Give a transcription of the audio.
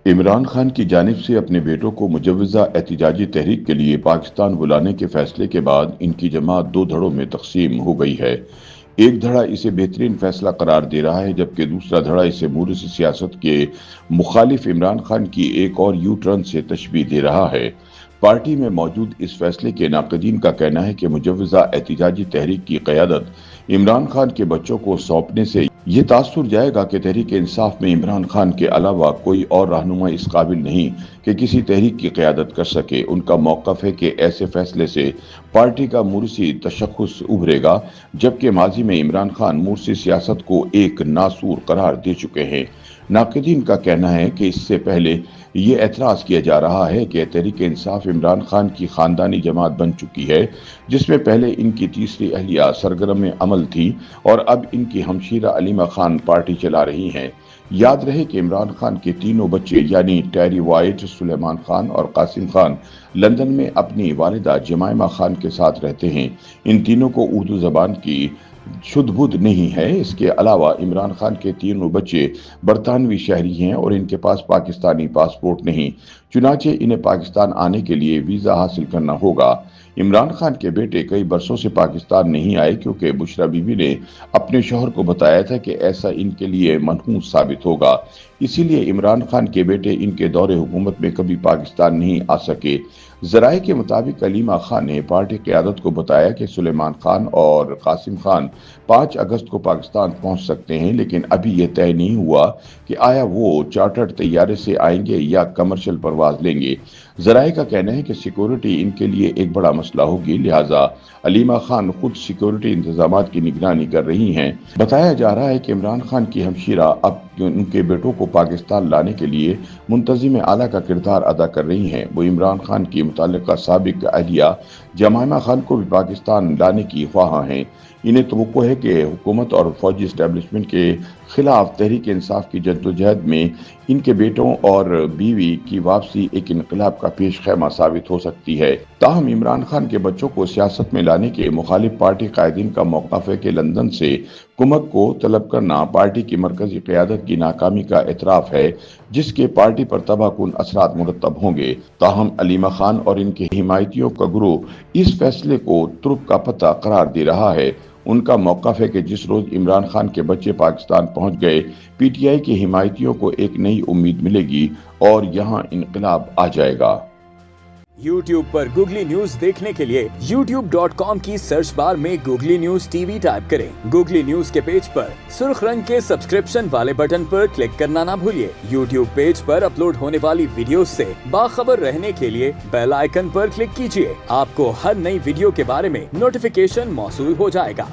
عمران خان کی جانب سے اپنے بیٹوں کو مجوزہ احتجاجی تحریک کے لیے پاکستان بلانے کے فیصلے کے بعد ان کی جماعت دو دھڑوں میں تقسیم ہو گئی ہے۔ ایک دھڑا اسے بہترین فیصلہ قرار دے رہا ہے، جبکہ دوسرا دھڑا اسے مورثی سیاست کے مخالف عمران خان کی ایک اور یو ٹرن سے تشبیہ دے رہا ہے۔ پارٹی میں موجود اس فیصلے کے ناقدین کا کہنا ہے کہ مجوزہ احتجاجی تحریک کی قیادت عمران خان کے بچوں کو سونپنے سے یہ تاثر جائے گا کہ تحریک انصاف میں عمران خان کے علاوہ کوئی اور رہنما اس قابل نہیں کہ کسی تحریک کی قیادت کر سکے۔ ان کا موقف ہے کہ ایسے فیصلے سے پارٹی کا مورثی تشخص ابھرے گا، جبکہ ماضی میں عمران خان مورثی سیاست کو ایک ناسور قرار دے چکے ہیں۔ ناقدین کا کہنا ہے کہ اس سے پہلے یہ اعتراض کیا جا رہا ہے کہ تحریک انصاف عمران خان کی خاندانی جماعت بن چکی ہے، جس میں پہلے ان کی تیسری اہلیہ سرگرم عمل تھی اور اب ان کی ہمشیرہ علیمہ خان پارٹی چلا رہی ہیں۔ یاد رہے کہ عمران خان کے تینوں بچے یعنی ٹیری وائٹ، سلیمان خان اور قاسم خان لندن میں اپنی والدہ جمائمہ خان کے ساتھ رہتے ہیں۔ ان تینوں کو اردو زبان کی شدھ بدھ نہیں ہے۔ اس کے علاوہ عمران خان کے تینوں بچے برطانوی شہری ہیں اور ان کے پاس پاکستانی پاسپورٹ نہیں، چنانچہ انہیں پاکستان آنے کے لیے ویزا حاصل کرنا ہوگا۔ عمران خان کے بیٹے کئی برسوں سے پاکستان نہیں آئے کیونکہ بشرا بی بی نے اپنے شوہر کو بتایا تھا کہ ایسا ان کے لیے منحوس ثابت ہوگا، اسی لیے عمران خان کے بیٹے ان کے دور حکومت میں کبھی پاکستان نہیں آ سکے۔ ذرائع کے مطابق علیمہ خان نے پارٹی قیادت کو بتایا کہ سلیمان خان اور قاسم خان 5 اگست کو پاکستان پہنچ سکتے ہیں، لیکن ابھی یہ طے نہیں ہوا کہ آیا وہ چارٹرڈ طیارے سے آئیں گے یا کمرشل پرواز لیں گے۔ ذرائع کا کہنا ہے کہ سیکورٹی ان کے لیے ایک بڑا مسئلہ ہوگی، لہٰذا علیمہ خان خود سیکورٹی انتظامات کی نگرانی کر رہی ہیں۔ بتایا جا رہا ہے کہ عمران خان کی ہمشیرہ اب ان کے بیٹوں کو پاکستان لانے کے لیے منتظم اعلیٰ کا کردار ادا کر رہی ہیں۔ وہ عمران خان کی متعلقہ سابق اہلیہ جمائمہ خان کو بھی پاکستان لانے کی خواہاں ہیں۔ انہیں توقع ہے کہ حکومت اور فوجی اسٹیبلشمنٹ کے خلاف تحریک انصاف کی جدوجہد میں ان کے بیٹوں اور بیوی کی واپسی ایک انقلاب کا پیش خیمہ ثابت ہو سکتی ہے۔ تاہم عمران خان کے بچوں کو سیاست میں لانے کے مخالف پارٹی قائدین کا موقف ہے کہ لندن سے کمک کو طلب کرنا پارٹی کی مرکزی قیادت کی ناکامی کا اعتراف ہے، جس کے پارٹی پر تباہ کن اثرات مرتب ہوں گے۔ تاہم علیمہ خان اور ان کے حمایتیوں کا گروہ اس فیصلے کو ترک کا پتہ قرار دے رہا ہے۔ ان کا موقف ہے کہ جس روز عمران خان کے بچے پاکستان پہنچ گئے، پی ٹی آئی کے حمایتیوں کو ایک نئی امید ملے گی اور یہاں انقلاب آ جائے گا۔ یوٹیوب پر گوگلی نیوز دیکھنے کے لیے youtube.com کی سرچ بار میں googly news T V type کریں۔ گوگلی نیوز کے پیج پر سرخ رنگ کے سبسکرپشن والے بٹن پر کلک کرنا نہ بھولیے۔ یوٹیوب پیج پر اپلوڈ ہونے والی ویڈیوز سے باخبر رہنے کے لیے بیل آئیکن پر کلک کیجیے۔ آپ کو ہر نئی ویڈیو کے بارے میں نوٹیفیکیشن موصول ہو جائے گا۔